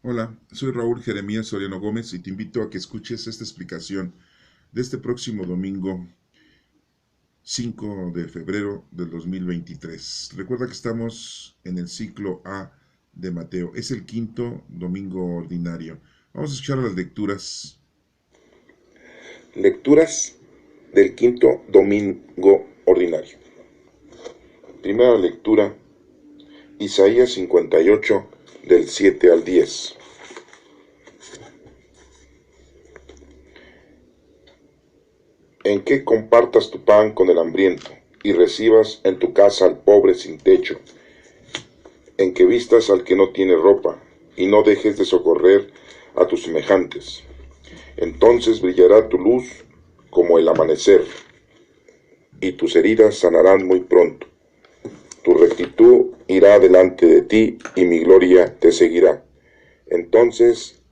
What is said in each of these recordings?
Hola, soy Raúl Jeremías Soriano Gómez y te invito a que escuches esta explicación de este próximo domingo 5 de febrero del 2023. Recuerda que estamos en el ciclo A de Mateo. Es el quinto domingo ordinario. Vamos a escuchar las lecturas. Lecturas del quinto domingo ordinario. Primera lectura, Isaías 58, del 7 al 10. En que compartas tu pan con el hambriento, y recibas en tu casa al pobre sin techo, en que vistas al que no tiene ropa, y no dejes de socorrer a tus semejantes. Entonces brillará tu luz como el amanecer, y tus heridas sanarán muy pronto. Tu rectitud irá delante de ti, y mi gloria te seguirá. Entonces,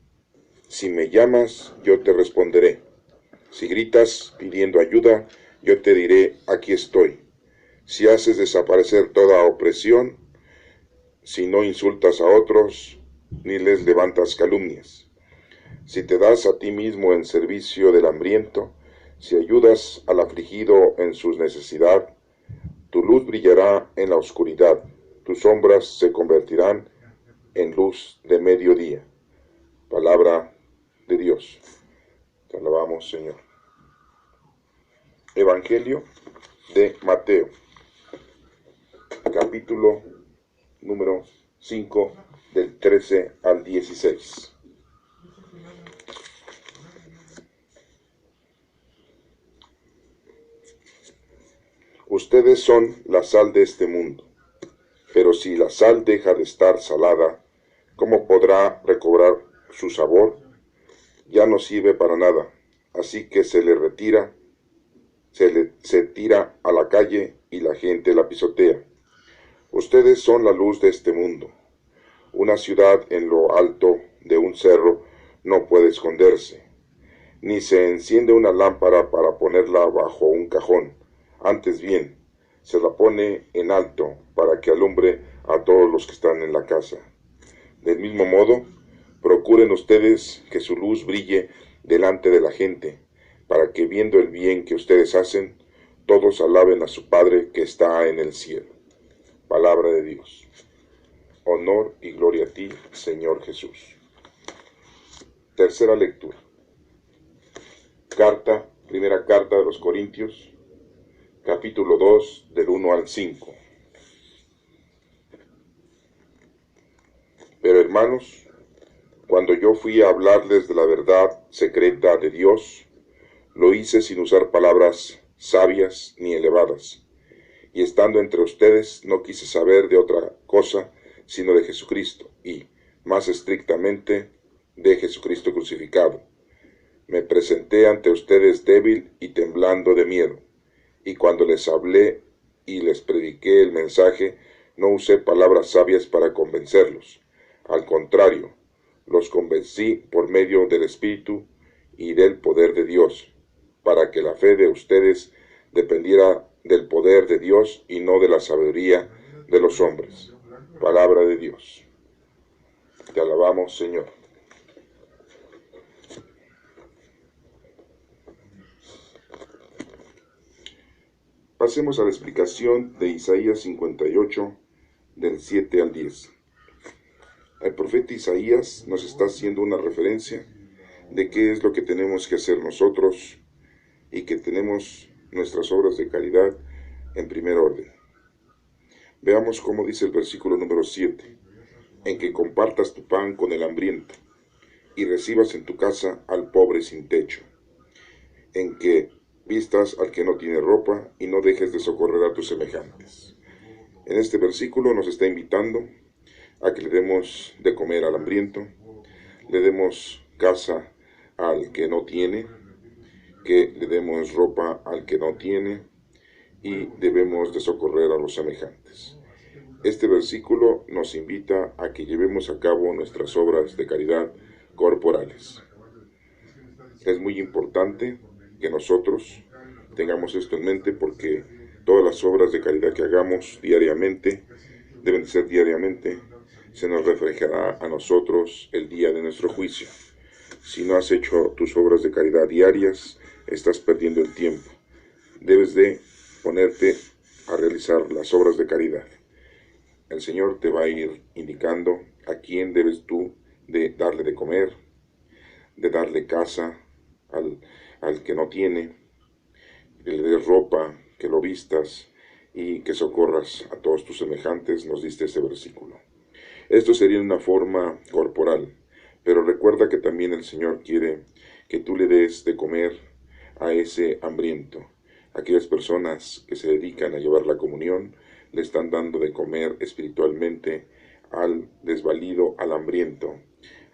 si me llamas, yo te responderé. Si gritas pidiendo ayuda, yo te diré, aquí estoy. Si haces desaparecer toda opresión, si no insultas a otros, ni les levantas calumnias. Si te das a ti mismo en servicio del hambriento, si ayudas al afligido en su necesidad, tu luz brillará en la oscuridad, tus sombras se convertirán en luz de mediodía. Palabra de Dios. Te alabamos, Señor. Evangelio de Mateo, capítulo número 5, del 13 al 16. Ustedes son la sal de este mundo, pero si la sal deja de estar salada, ¿cómo podrá recobrar su sabor? Ya no sirve para nada, así que se tira a la calle y la gente la pisotea. Ustedes son la luz de este mundo. Una ciudad en lo alto de un cerro no puede esconderse, ni se enciende una lámpara para ponerla bajo un cajón. Antes bien, se la pone en alto para que alumbre a todos los que están en la casa. Del mismo modo, procuren ustedes que su luz brille delante de la gente, para que viendo el bien que ustedes hacen, todos alaben a su Padre que está en el cielo. Palabra de Dios. Honor y gloria a ti, Señor Jesús. Tercera lectura. Primera carta de los Corintios, capítulo 2, del 1 al 5. Pero hermanos, cuando yo fui a hablarles de la verdad secreta de Dios, lo hice sin usar palabras sabias ni elevadas, y estando entre ustedes no quise saber de otra cosa sino de Jesucristo, y, más estrictamente, de Jesucristo crucificado. Me presenté ante ustedes débil y temblando de miedo, y cuando les hablé y les prediqué el mensaje, no usé palabras sabias para convencerlos. Al contrario, los convencí por medio del Espíritu y del poder de Dios, para que la fe de ustedes dependiera del poder de Dios y no de la sabiduría de los hombres. Palabra de Dios. Te alabamos, Señor. Pasemos a la explicación de Isaías 58, del 7 al 10. El profeta Isaías nos está haciendo una referencia de qué es lo que tenemos que hacer nosotros y que tenemos nuestras obras de caridad en primer orden. Veamos cómo dice el versículo número 7. En que compartas tu pan con el hambriento y recibas en tu casa al pobre sin techo. En que vistas al que no tiene ropa y no dejes de socorrer a tus semejantes. En este versículo nos está invitando a que le demos de comer al hambriento, le demos casa al que no tiene, que le demos ropa al que no tiene y debemos de socorrer a los semejantes. Este versículo nos invita a que llevemos a cabo nuestras obras de caridad corporales. Es muy importante que nosotros tengamos esto en mente porque todas las obras de caridad que hagamos diariamente deben ser diariamente se nos reflejará a nosotros el día de nuestro juicio. Si no has hecho tus obras de caridad diarias, estás perdiendo el tiempo. Debes de ponerte a realizar las obras de caridad. El Señor te va a ir indicando a quién debes tú de darle de comer, de darle casa al que no tiene, que le des ropa, que lo vistas y que socorras a todos tus semejantes, nos diste este versículo. Esto sería una forma corporal, pero recuerda que también el Señor quiere que tú le des de comer a ese hambriento. Aquellas personas que se dedican a llevar la comunión le están dando de comer espiritualmente al desvalido, al hambriento,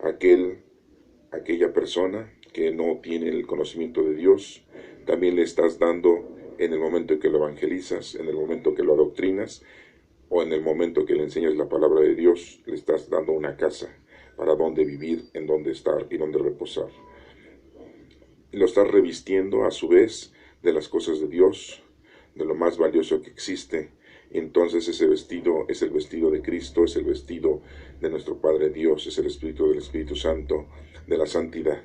aquella persona que no tiene el conocimiento de Dios. También le estás dando en el momento en que lo evangelizas, en el momento que lo adoctrinas, o en el momento que le enseñas la palabra de Dios, le estás dando una casa para donde vivir, en donde estar y donde reposar. Y lo estás revistiendo a su vez de las cosas de Dios, de lo más valioso que existe. Y entonces ese vestido es el vestido de Cristo, es el vestido de nuestro Padre Dios, es el espíritu del Espíritu Santo, de la santidad.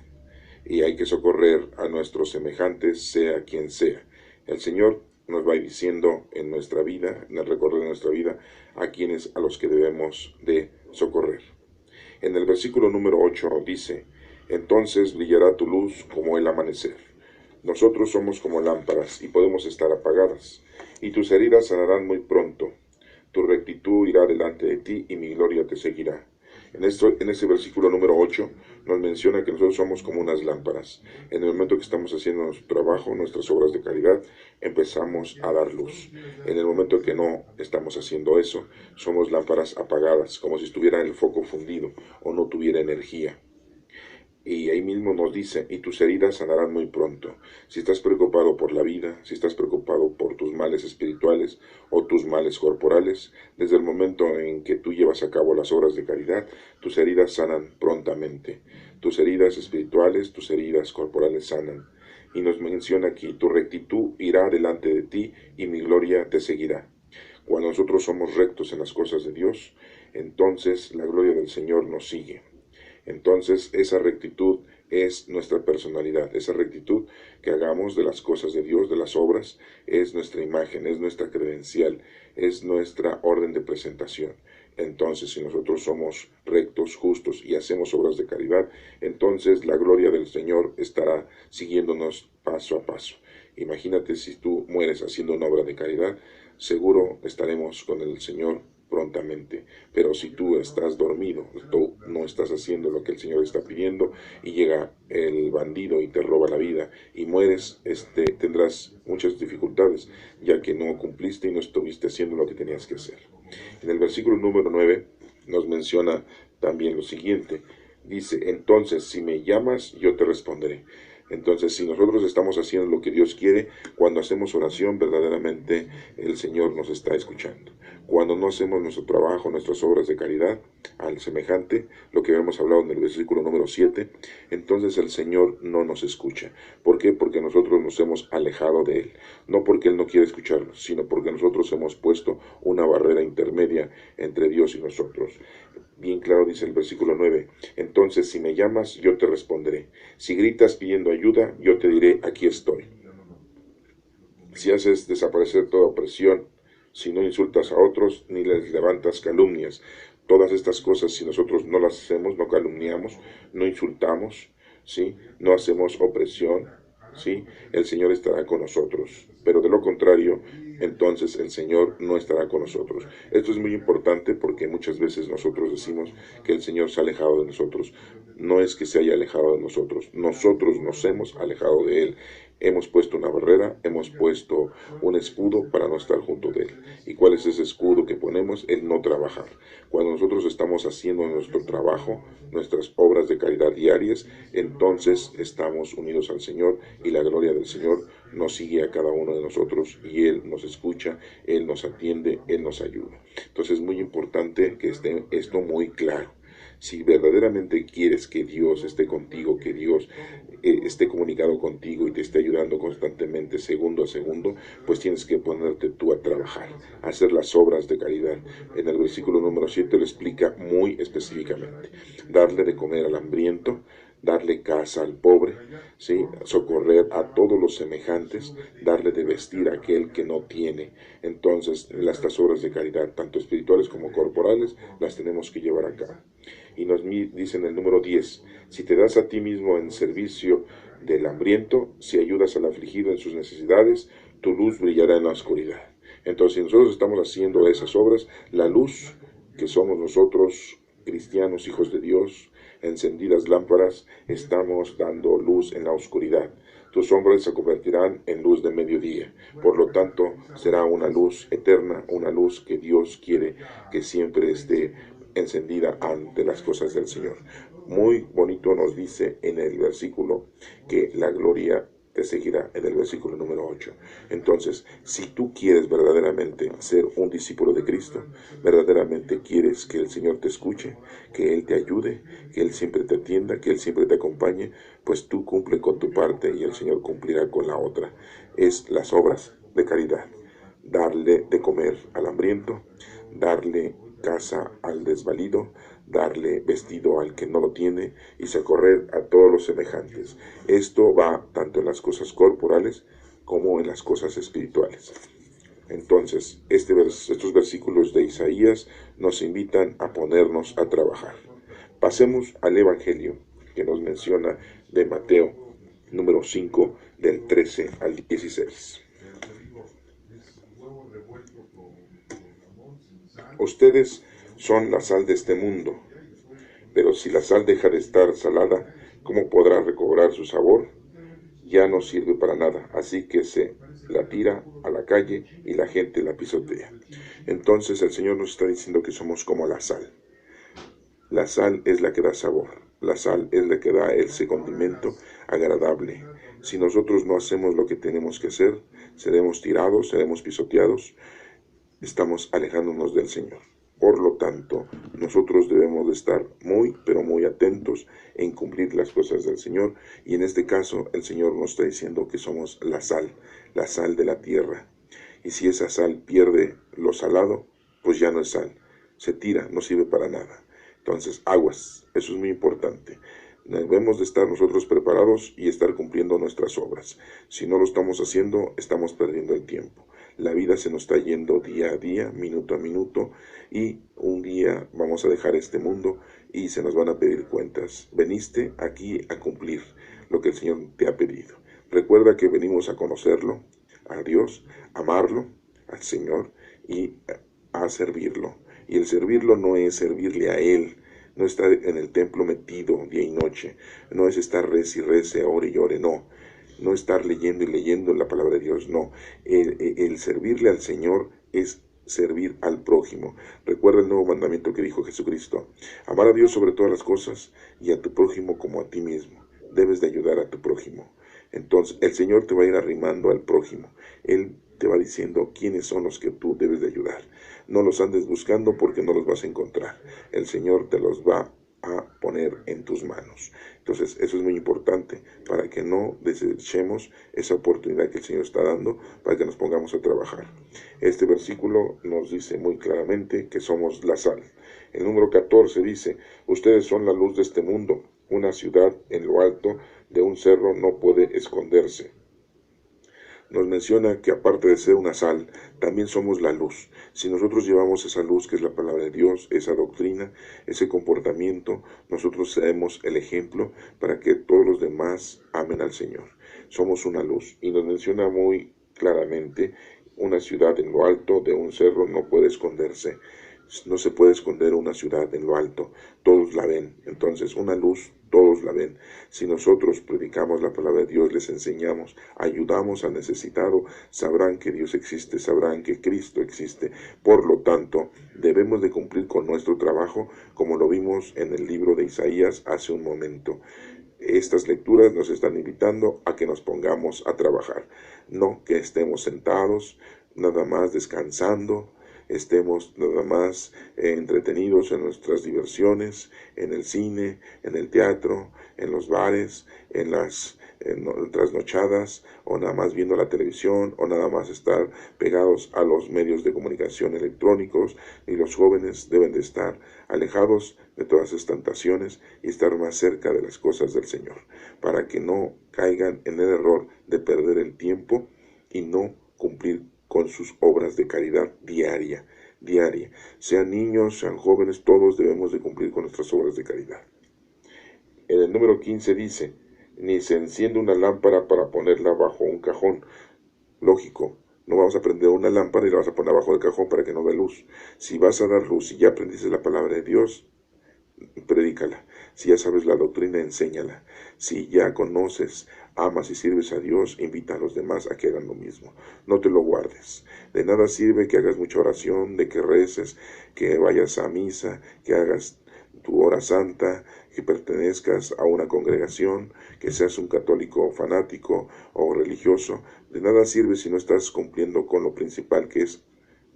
Y hay que socorrer a nuestros semejantes, sea quien sea. El Señor nos va diciendo en nuestra vida, en el recorrido de nuestra vida, a los que debemos de socorrer. En el versículo número 8 dice: entonces brillará tu luz como el amanecer. Nosotros somos como lámparas y podemos estar apagadas, y tus heridas sanarán muy pronto. Tu rectitud irá delante de ti y mi gloria te seguirá. En ese versículo número 8 nos menciona que nosotros somos como unas lámparas. En el momento que estamos haciendo nuestro trabajo, nuestras obras de caridad, empezamos a dar luz. En el momento que no estamos haciendo eso, somos lámparas apagadas, como si estuviera el foco fundido o no tuviera energía. Y ahí mismo nos dice: y tus heridas sanarán muy pronto. Si estás preocupado por la vida, si estás preocupado por tus males espirituales o tus males corporales, desde el momento en que tú llevas a cabo las obras de caridad, tus heridas sanan prontamente. Tus heridas espirituales, tus heridas corporales sanan. Y nos menciona aquí: tu rectitud irá delante de ti y mi gloria te seguirá. Cuando nosotros somos rectos en las cosas de Dios, entonces la gloria del Señor nos sigue. Entonces esa rectitud es nuestra personalidad, esa rectitud que hagamos de las cosas de Dios, de las obras, es nuestra imagen, es nuestra credencial, es nuestra orden de presentación. Entonces, si nosotros somos rectos, justos y hacemos obras de caridad, entonces la gloria del Señor estará siguiéndonos paso a paso. Imagínate si tú mueres haciendo una obra de caridad, seguro estaremos con el Señor prontamente. Pero si tú estás dormido, tú no estás haciendo lo que el Señor está pidiendo, y llega el bandido y te roba la vida y mueres, tendrás muchas dificultades, ya que no cumpliste y no estuviste haciendo lo que tenías que hacer. En el versículo número 9 nos menciona también lo siguiente. Dice: entonces si me llamas, yo te responderé. Entonces, si nosotros estamos haciendo lo que Dios quiere, cuando hacemos oración, verdaderamente el Señor nos está escuchando. Cuando no hacemos nuestro trabajo, nuestras obras de caridad al semejante, lo que habíamos hablado en el versículo número 7, entonces el Señor no nos escucha. ¿Por qué? Porque nosotros nos hemos alejado de Él. No porque Él no quiere escucharnos, sino porque nosotros hemos puesto una barrera intermedia entre Dios y nosotros. Bien claro dice el versículo 9: entonces si me llamas, yo te responderé. Si gritas pidiendo ayuda, yo te diré: aquí estoy. Si haces desaparecer toda opresión, si no insultas a otros, ni les levantas calumnias, todas estas cosas, si nosotros no las hacemos, no calumniamos, no insultamos, ¿sí? No hacemos opresión, ¿sí? El Señor estará con nosotros. Pero de lo contrario, entonces el Señor no estará con nosotros. Esto es muy importante porque muchas veces nosotros decimos que el Señor se ha alejado de nosotros. No es que se haya alejado de nosotros nos hemos alejado de Él. Hemos puesto una barrera, hemos puesto un escudo para no estar junto de Él. ¿Y cuál es ese escudo que ponemos? El no trabajar. Cuando nosotros estamos haciendo nuestro trabajo, nuestras obras de caridad diarias, entonces estamos unidos al Señor y la gloria del Señor nos sigue a cada uno de nosotros y Él nos escucha, Él nos atiende, Él nos ayuda. Entonces es muy importante que esté esto muy claro. Si verdaderamente quieres que Dios esté contigo, que Dios esté comunicado contigo y te esté ayudando constantemente, segundo a segundo, pues tienes que ponerte tú a trabajar, a hacer las obras de caridad. En el versículo número 7 lo explica muy específicamente. Darle de comer al hambriento, darle casa al pobre, ¿sí? Socorrer a todos los semejantes, darle de vestir a aquel que no tiene. Entonces, estas obras de caridad, tanto espirituales como corporales, las tenemos que llevar a cabo. Y nos dice en el número 10, si te das a ti mismo en servicio del hambriento, si ayudas al afligido en sus necesidades, tu luz brillará en la oscuridad. Entonces, si nosotros estamos haciendo esas obras, la luz que somos nosotros, cristianos, hijos de Dios, encendidas lámparas, estamos dando luz en la oscuridad. Tus sombras se convertirán en luz de mediodía. Por lo tanto, será una luz eterna, una luz que Dios quiere que siempre esté encendida ante las cosas del Señor. Muy bonito nos dice en el versículo que la gloria te seguirá, en el versículo número 8. Entonces, si tú quieres verdaderamente ser un discípulo de Cristo, verdaderamente quieres que el Señor te escuche, que Él te ayude, que Él siempre te atienda, que Él siempre te acompañe, pues tú cumple con tu parte y el Señor cumplirá con la otra. Es las obras de caridad. Darle de comer al hambriento, darle casa al desvalido, darle vestido al que no lo tiene y socorrer a todos los semejantes. Esto va tanto en las cosas corporales como en las cosas espirituales. Entonces, estos versículos de Isaías nos invitan a ponernos a trabajar. Pasemos al Evangelio que nos menciona de Mateo, número 5, del 13 al 16. Ustedes son la sal de este mundo, pero si la sal deja de estar salada, ¿cómo podrá recobrar su sabor? Ya no sirve para nada, así que se la tira a la calle y la gente la pisotea. Entonces el Señor nos está diciendo que somos como la sal. La sal es la que da sabor, la sal es la que da ese condimento agradable. Si nosotros no hacemos lo que tenemos que hacer, seremos tirados, seremos pisoteados, estamos alejándonos del Señor. Por lo tanto, nosotros debemos de estar muy, pero muy atentos en cumplir las cosas del Señor. Y en este caso, el Señor nos está diciendo que somos la sal de la tierra. Y si esa sal pierde lo salado, pues ya no es sal. Se tira, no sirve para nada. Entonces, aguas, eso es muy importante. Debemos de estar nosotros preparados y estar cumpliendo nuestras obras. Si no lo estamos haciendo, estamos perdiendo el tiempo. La vida se nos está yendo día a día, minuto a minuto, y un día vamos a dejar este mundo y se nos van a pedir cuentas. Veniste aquí a cumplir lo que el Señor te ha pedido. Recuerda que venimos a conocerlo, a Dios, amarlo, al Señor y a servirlo. Y el servirlo no es servirle a Él, no estar en el templo metido día y noche, no es estar rece y rece, ore y ore, no. No estar leyendo y leyendo la palabra de Dios, no. El servirle al Señor es servir al prójimo. Recuerda el nuevo mandamiento que dijo Jesucristo: amar a Dios sobre todas las cosas y a tu prójimo como a ti mismo. Debes de ayudar a tu prójimo. Entonces el Señor te va a ir arrimando al prójimo. Él te va diciendo quiénes son los que tú debes de ayudar. No los andes buscando porque no los vas a encontrar. El Señor te los va a poner en tus manos. Entonces, eso es muy importante para que no desechemos esa oportunidad que el Señor está dando para que nos pongamos a trabajar. Este versículo nos dice muy claramente que somos la sal. El número 14 dice: ustedes son la luz de este mundo. Una ciudad en lo alto de un cerro no puede esconderse. Nos menciona que aparte de ser una sal, también somos la luz. Si nosotros llevamos esa luz que es la palabra de Dios, esa doctrina, ese comportamiento, nosotros seremos el ejemplo para que todos los demás amen al Señor. Somos una luz y nos menciona muy claramente: una ciudad en lo alto de un cerro no puede esconderse. No se puede esconder una ciudad en lo alto, todos la ven. Entonces, una luz, todos la ven. Si nosotros predicamos la palabra de Dios, les enseñamos, ayudamos al necesitado, sabrán que Dios existe, sabrán que Cristo existe. Por lo tanto, debemos de cumplir con nuestro trabajo, como lo vimos en el libro de Isaías hace un momento. Estas lecturas nos están invitando a que nos pongamos a trabajar, no que estemos sentados, nada más descansando, estemos nada más entretenidos en nuestras diversiones, en el cine, en el teatro, en los bares, en las trasnochadas, o nada más viendo la televisión, o nada más estar pegados a los medios de comunicación electrónicos. Y los jóvenes deben de estar alejados de todas estas tentaciones y estar más cerca de las cosas del Señor, para que no caigan en el error de perder el tiempo y no cumplir con sus obras de caridad diaria. Sean niños, sean jóvenes, todos debemos de cumplir con nuestras obras de caridad. En el número 15 dice, ni se enciende una lámpara para ponerla bajo un cajón. Lógico, no vamos a prender una lámpara y la vas a poner abajo del cajón para que no dé luz. Si vas a dar luz y ya aprendiste la palabra de Dios, predícala. Si ya sabes la doctrina, enséñala. Si ya conoces, amas y sirves a Dios, invita a los demás a que hagan lo mismo. No te lo guardes. De nada sirve que hagas mucha oración, de que reces, que vayas a misa, que hagas tu hora santa, que pertenezcas a una congregación, que seas un católico fanático o religioso. De nada sirve si no estás cumpliendo con lo principal, que es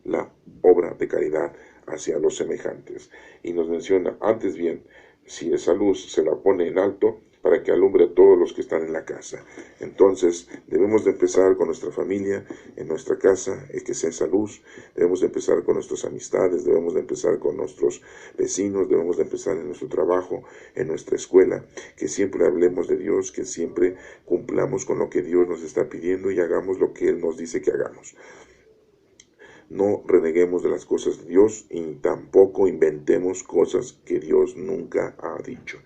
la obra de caridad hacia los semejantes. Y nos menciona, antes bien, si esa luz se la pone en alto, para que alumbre a todos los que están en la casa. Entonces, debemos de empezar con nuestra familia, en nuestra casa, que sea esa luz. Debemos de empezar con nuestras amistades, debemos de empezar con nuestros vecinos, debemos de empezar en nuestro trabajo, en nuestra escuela. Que siempre hablemos de Dios, que siempre cumplamos con lo que Dios nos está pidiendo y hagamos lo que Él nos dice que hagamos. No reneguemos de las cosas de Dios y tampoco inventemos cosas que Dios nunca ha dicho.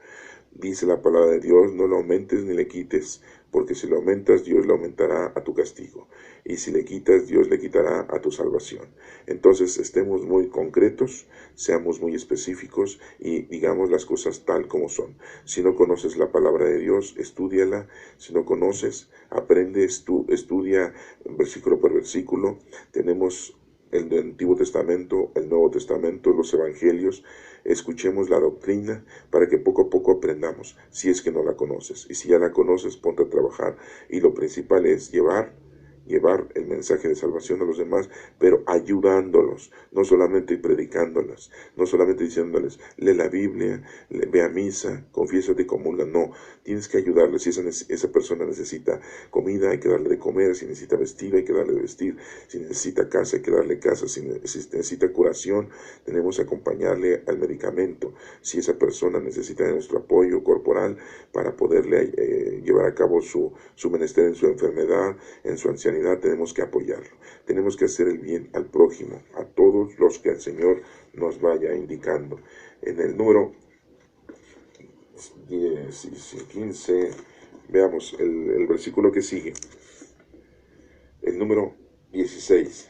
Dice la palabra de Dios, no lo aumentes ni le quites, porque si lo aumentas, Dios le aumentará a tu castigo, y si le quitas, Dios le quitará a tu salvación. Entonces, estemos muy concretos, seamos muy específicos y digamos las cosas tal como son. Si no conoces la palabra de Dios, estúdiala. Si no conoces, aprende, estudia versículo por versículo. Tenemos el Antiguo Testamento, el Nuevo Testamento, los Evangelios. Escuchemos la doctrina para que poco a poco aprendamos, si es que no la conoces. Y si ya la conoces, ponte a trabajar. Y lo principal es llevar el mensaje de salvación a los demás, pero ayudándolos, no solamente predicándolas, no solamente diciéndoles, lee la Biblia, ve a misa, confiésate y comulga. No, tienes que ayudarles. Si esa persona necesita comida, hay que darle de comer. Si necesita vestido, hay que darle de vestir. Si necesita casa, hay que darle casa. Si necesita curación, tenemos que acompañarle al medicamento. Si esa persona necesita de nuestro apoyo corporal para poderle llevar a cabo su menester en su enfermedad, en su ancianidad, tenemos que apoyarlo. Tenemos que hacer el bien al prójimo, a todos los que el Señor nos vaya indicando. En el número 15, veamos el versículo que sigue. El número 16.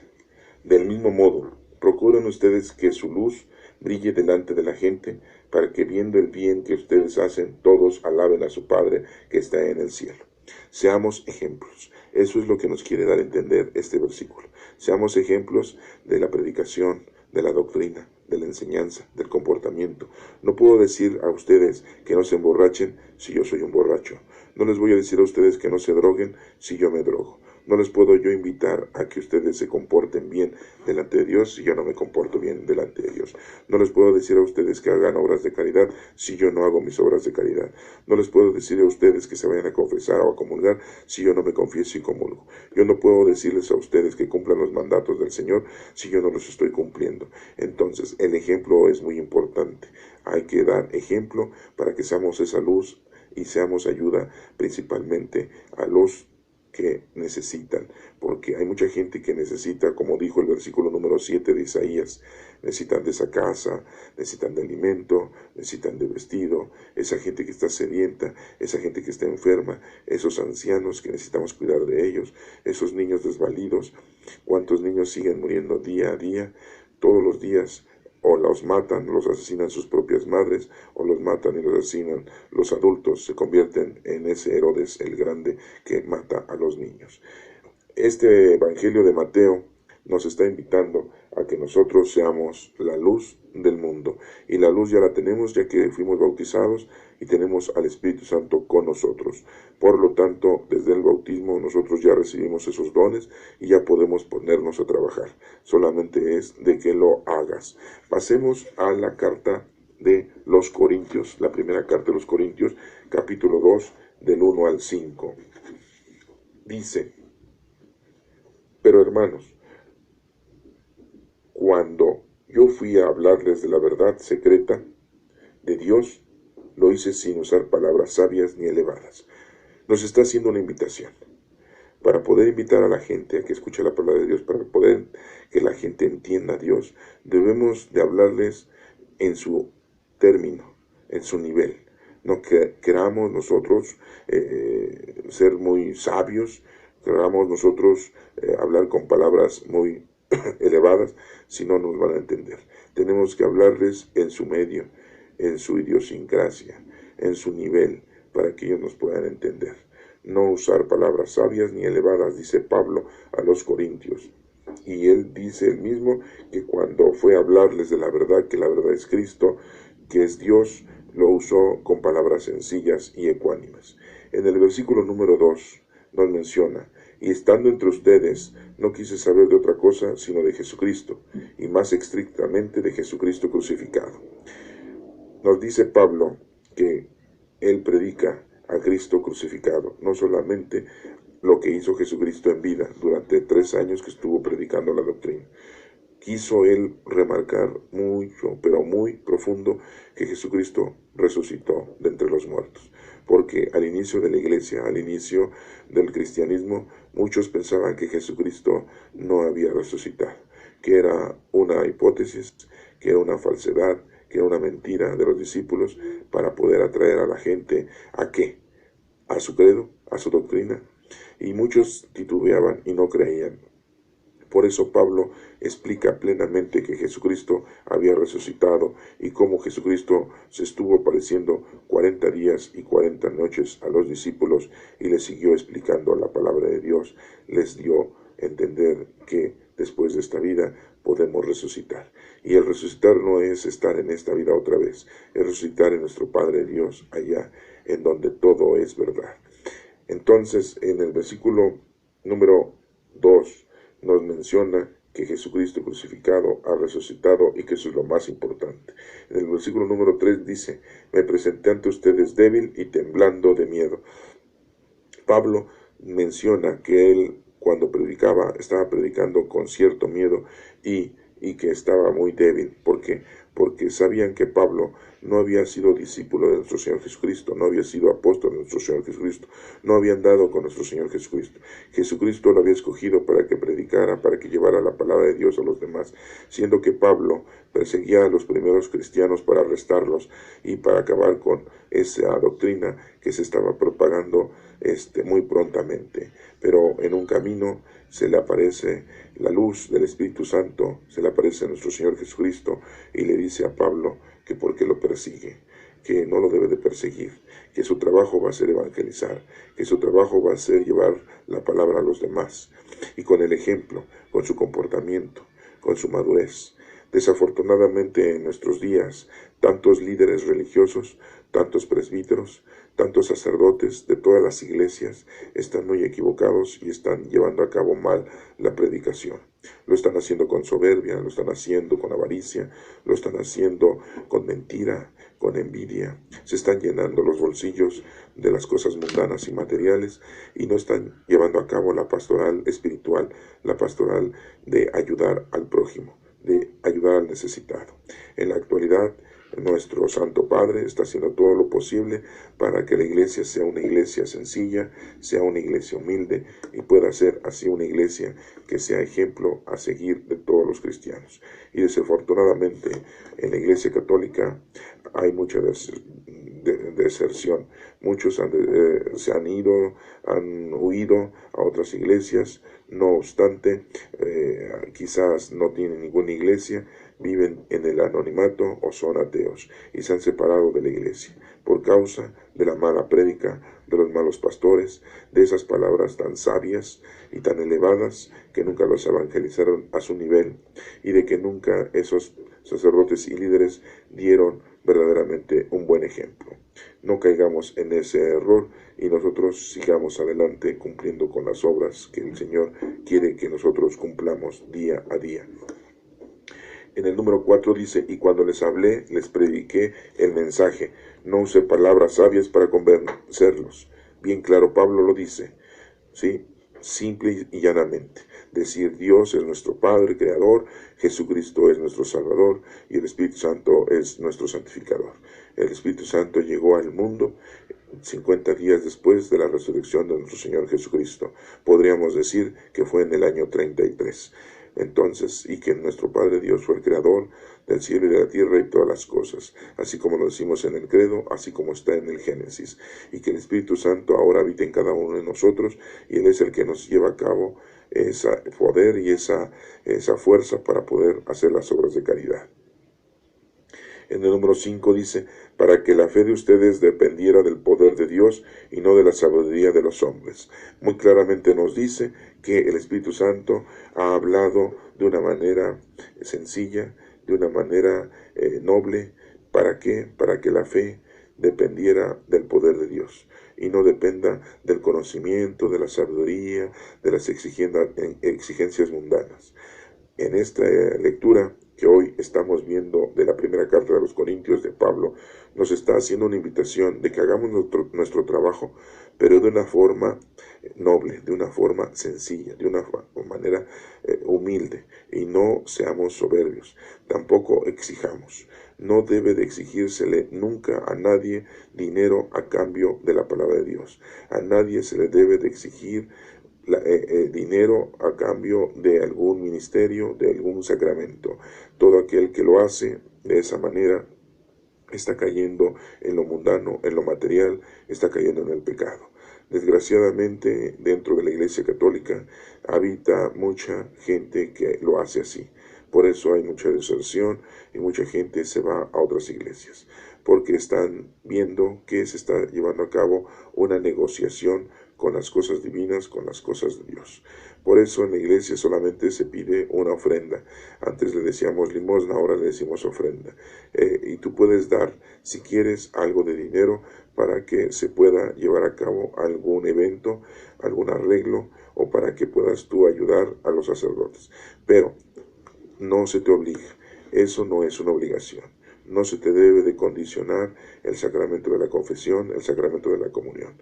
Del mismo modo, procuren ustedes que su luz brille delante de la gente, para que viendo el bien que ustedes hacen, todos alaben a su Padre que está en el cielo. Seamos ejemplos. Eso es lo que nos quiere dar a entender este versículo. Seamos ejemplos de la predicación, de la doctrina, de la enseñanza, del comportamiento. No puedo decir a ustedes que no se emborrachen si yo soy un borracho. No les voy a decir a ustedes que no se droguen si yo me drogo. No les puedo yo invitar a que ustedes se comporten bien delante de Dios si yo no me comporto bien delante de Dios. No les puedo decir a ustedes que hagan obras de caridad si yo no hago mis obras de caridad. No les puedo decir a ustedes que se vayan a confesar o a comulgar si yo no me confieso y comulgo. Yo no puedo decirles a ustedes que cumplan los mandatos del Señor si yo no los estoy cumpliendo. Entonces, el ejemplo es muy importante. Hay que dar ejemplo para que seamos esa luz y seamos ayuda principalmente a los que necesitan, porque hay mucha gente que necesita, como dijo el versículo número 7 de Isaías, necesitan de esa casa, necesitan de alimento, necesitan de vestido, esa gente que está sedienta, esa gente que está enferma, esos ancianos que necesitamos cuidar de ellos, esos niños desvalidos. ¿Cuántos niños siguen muriendo día a día, todos los días? O los matan, los asesinan sus propias madres, o los matan y los asesinan los adultos. Se convierten en ese Herodes el Grande que mata a los niños. Este Evangelio de Mateo nos está invitando a que nosotros seamos la luz del mundo. Y la luz ya la tenemos, ya que fuimos bautizados y tenemos al Espíritu Santo con nosotros. Por lo tanto, desde el bautismo nosotros ya recibimos esos dones y ya podemos ponernos a trabajar. Solamente es de que lo hagas. Pasemos a la carta de los Corintios, la primera carta de los Corintios, capítulo 2, del 1 al 5. Dice: pero hermanos, cuando yo fui a hablarles de la verdad secreta de Dios, lo hice sin usar palabras sabias ni elevadas. Nos está haciendo una invitación. Para poder invitar a la gente a que escuche la palabra de Dios, para poder que la gente entienda a Dios, debemos de hablarles en su término, en su nivel. No queramos nosotros ser muy sabios, queramos nosotros hablar con palabras muy elevadas, si no nos van a entender. Tenemos que hablarles en su medio, en su idiosincrasia, en su nivel, para que ellos nos puedan entender. No usar palabras sabias ni elevadas, dice Pablo a los Corintios. Y él dice el mismo que cuando fue a hablarles de la verdad, que la verdad es Cristo, que es Dios, lo usó con palabras sencillas y ecuánimes. En el versículo número 2 nos menciona: y estando entre ustedes, no quise saber de otra cosa sino de Jesucristo, y más estrictamente de Jesucristo crucificado. Nos dice Pablo que él predica a Cristo crucificado, no solamente lo que hizo Jesucristo en vida durante 3 años que estuvo predicando la doctrina. Quiso él remarcar mucho, pero muy profundo, que Jesucristo resucitó de entre los muertos. Porque al inicio de la iglesia, al inicio del cristianismo, muchos pensaban que Jesucristo no había resucitado, que era una hipótesis, que era una falsedad, que era una mentira de los discípulos para poder atraer a la gente ¿a qué? A su credo, a su doctrina. Y muchos titubeaban y no creían. Por eso Pablo explica plenamente que Jesucristo había resucitado y cómo Jesucristo se estuvo apareciendo 40 días y 40 noches a los discípulos y les siguió explicando la palabra de Dios. Les dio a entender que después de esta vida podemos resucitar. Y el resucitar no es estar en esta vida otra vez, es resucitar en nuestro Padre Dios allá, en donde todo es verdad. Entonces, en el versículo número 2, nos menciona que Jesucristo crucificado ha resucitado y que eso es lo más importante. En el versículo número 3 dice: me presenté ante ustedes débil y temblando de miedo. Pablo menciona que él cuando predicaba, estaba predicando con cierto miedo y que estaba muy débil. ¿Por qué? Porque sabían que Pablo no había sido discípulo de nuestro Señor Jesucristo, no había sido apóstol de nuestro Señor Jesucristo, no había andado con nuestro Señor Jesucristo. Jesucristo lo había escogido para que predicara, para que llevara la palabra de Dios a los demás, siendo que Pablo perseguía a los primeros cristianos para arrestarlos y para acabar con esa doctrina que se estaba propagando muy prontamente. Pero en un camino se le aparece la luz del Espíritu Santo, se le aparece a nuestro Señor Jesucristo y le dice a Pablo que por qué lo persigue, que no lo debe de perseguir, que su trabajo va a ser evangelizar, que su trabajo va a ser llevar la palabra a los demás, y con el ejemplo, con su comportamiento, con su madurez. Desafortunadamente en nuestros días, tantos líderes religiosos, tantos presbíteros, tantos sacerdotes de todas las iglesias están muy equivocados y están llevando a cabo mal la predicación. Lo están haciendo con soberbia, lo están haciendo con avaricia, lo están haciendo con mentira, con envidia. Se están llenando los bolsillos de las cosas mundanas y materiales y no están llevando a cabo la pastoral espiritual, la pastoral de ayudar al prójimo, de ayudar al necesitado. En la actualidad, nuestro Santo Padre está haciendo todo lo posible para que la iglesia sea una iglesia sencilla, sea una iglesia humilde y pueda ser así una iglesia que sea ejemplo a seguir de todos los cristianos. Y desafortunadamente en la iglesia católica hay mucha deserción. Muchos se han huido a otras iglesias. No obstante, quizás no tienen ninguna iglesia, viven en el anonimato o son ateos y se han separado de la iglesia por causa de la mala prédica, de los malos pastores, de esas palabras tan sabias y tan elevadas que nunca los evangelizaron a su nivel, y de que nunca esos sacerdotes y líderes dieron verdaderamente un buen ejemplo. No caigamos en ese error y nosotros sigamos adelante cumpliendo con las obras que el Señor quiere que nosotros cumplamos día a día. En el número 4 dice, y cuando les hablé, les prediqué el mensaje. No usé palabras sabias para convencerlos. Bien claro, Pablo lo dice, ¿sí? Simple y llanamente. Decir Dios es nuestro Padre, Creador, Jesucristo es nuestro Salvador y el Espíritu Santo es nuestro santificador. El Espíritu Santo llegó al mundo 50 días después de la resurrección de nuestro Señor Jesucristo. Podríamos decir que fue en el año 33. Entonces, y que nuestro Padre Dios fue el creador del cielo y de la tierra y todas las cosas, así como lo decimos en el credo, así como está en el Génesis, y que el Espíritu Santo ahora habita en cada uno de nosotros, y Él es el que nos lleva a cabo ese poder y esa fuerza para poder hacer las obras de caridad. En el número 5 dice, para que la fe de ustedes dependiera del poder de Dios y no de la sabiduría de los hombres. Muy claramente nos dice que el Espíritu Santo ha hablado de una manera sencilla, de una manera noble. ¿Para qué? Para que la fe dependiera del poder de Dios y no dependa del conocimiento, de la sabiduría, de las exigencias mundanas. En esta lectura que hoy estamos viendo de la primera carta de los Corintios de Pablo, nos está haciendo una invitación de que hagamos nuestro trabajo, pero de una forma noble, de una forma sencilla, de una manera humilde, y no seamos soberbios, tampoco exijamos. No debe de exigírsele nunca a nadie dinero a cambio de la palabra de Dios. A nadie se le debe de exigir dinero a cambio de algún ministerio, de algún sacramento. Todo aquel que lo hace de esa manera está cayendo en lo mundano, en lo material, está cayendo en el pecado. Desgraciadamente, dentro de la Iglesia Católica habita mucha gente que lo hace así. Por eso hay mucha deserción y mucha gente se va a otras iglesias, porque están viendo que se está llevando a cabo una negociación con las cosas divinas, con las cosas de Dios. Por eso en la iglesia solamente se pide una ofrenda. Antes le decíamos limosna, ahora le decimos ofrenda. Y tú puedes dar, si quieres, algo de dinero para que se pueda llevar a cabo algún evento, algún arreglo, o para que puedas tú ayudar a los sacerdotes. Pero no se te obliga. Eso no es una obligación. No se te debe de condicionar el sacramento de la confesión, el sacramento de la comunión.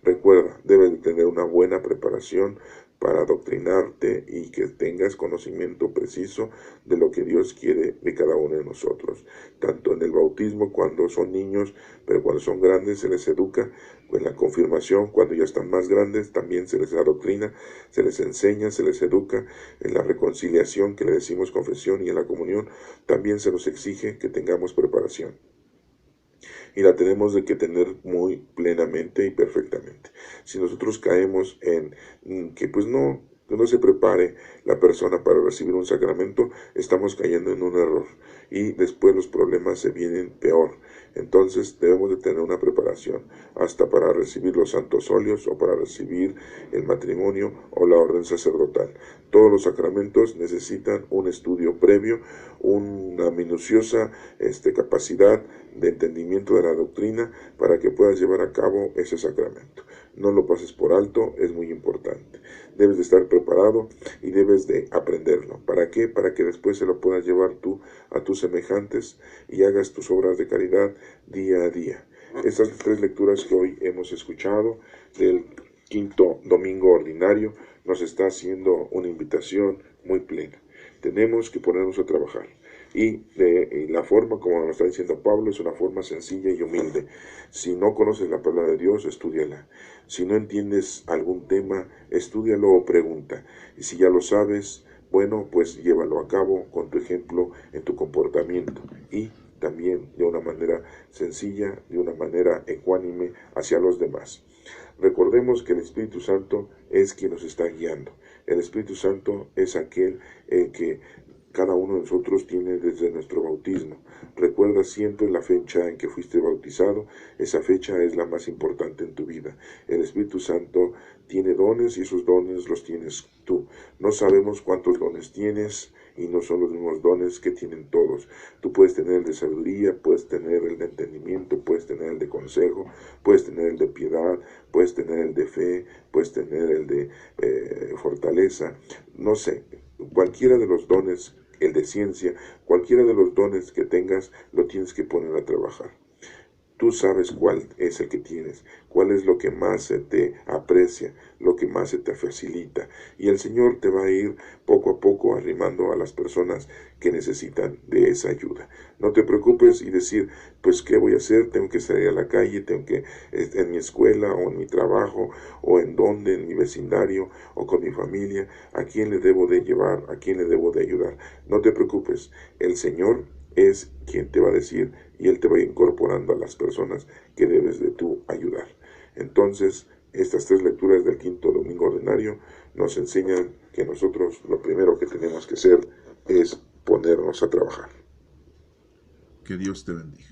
Recuerda, debes de tener una buena preparación para adoctrinarte y que tengas conocimiento preciso de lo que Dios quiere de cada uno de nosotros. Tanto en el bautismo cuando son niños, pero cuando son grandes se les educa. En la confirmación, cuando ya están más grandes, también se les adoctrina, se les enseña, se les educa. En la reconciliación, que le decimos confesión, y en la comunión, también se nos exige que tengamos preparación. Y la tenemos de que tener muy plenamente y perfectamente. Si nosotros caemos en que pues no se prepare la persona para recibir un sacramento, estamos cayendo en un error y después los problemas se vienen peor. Entonces debemos de tener una preparación hasta para recibir los santos óleos o para recibir el matrimonio o la orden sacerdotal. Todos los sacramentos necesitan un estudio previo, una minuciosa capacidad de entendimiento de la doctrina para que puedas llevar a cabo ese sacramento. No lo pases por alto, es muy importante. Debes de estar preparado y debes de aprenderlo. ¿Para qué? Para que después se lo puedas llevar tú a tus semejantes y hagas tus obras de caridad día a día. Estas 3 lecturas que hoy hemos escuchado del 5º domingo ordinario nos está haciendo una invitación muy plena. Tenemos que ponernos a trabajar. Y la forma, como nos está diciendo Pablo, es una forma sencilla y humilde. Si no conoces la palabra de Dios, estúdiala. Si no entiendes algún tema, estúdialo o pregunta. Y si ya lo sabes, bueno, pues llévalo a cabo con tu ejemplo en tu comportamiento. Y también de una manera sencilla, de una manera ecuánime hacia los demás. Recordemos que el Espíritu Santo es quien nos está guiando. El Espíritu Santo es aquel que cada uno de nosotros tiene desde nuestro bautismo. Recuerda siempre la fecha en que fuiste bautizado. Esa fecha es la más importante en tu vida. El Espíritu Santo tiene dones y esos dones los tienes tú. No sabemos cuántos dones tienes y no son los mismos dones que tienen todos. Tú puedes tener el de sabiduría, puedes tener el de entendimiento, puedes tener el de consejo, puedes tener el de piedad, puedes tener el de fe, puedes tener el de fortaleza. No sé, cualquiera de los dones, el de ciencia, cualquiera de los dones que tengas, lo tienes que poner a trabajar. Tú sabes cuál es el que tienes, cuál es lo que más se te aprecia, lo que más se te facilita. Y el Señor te va a ir poco a poco arrimando a las personas que necesitan de esa ayuda. No te preocupes y decir, pues, ¿qué voy a hacer? Tengo que salir a la calle, tengo que, en mi escuela o en mi trabajo, o en donde, en mi vecindario, o con mi familia, ¿a quién le debo de llevar? ¿A quién le debo de ayudar? No te preocupes, el Señor es quien te va a decir y Él te va incorporando a las personas que debes de tú ayudar. Entonces, estas 3 lecturas del quinto domingo ordinario nos enseñan que nosotros lo primero que tenemos que hacer es ponernos a trabajar. Que Dios te bendiga.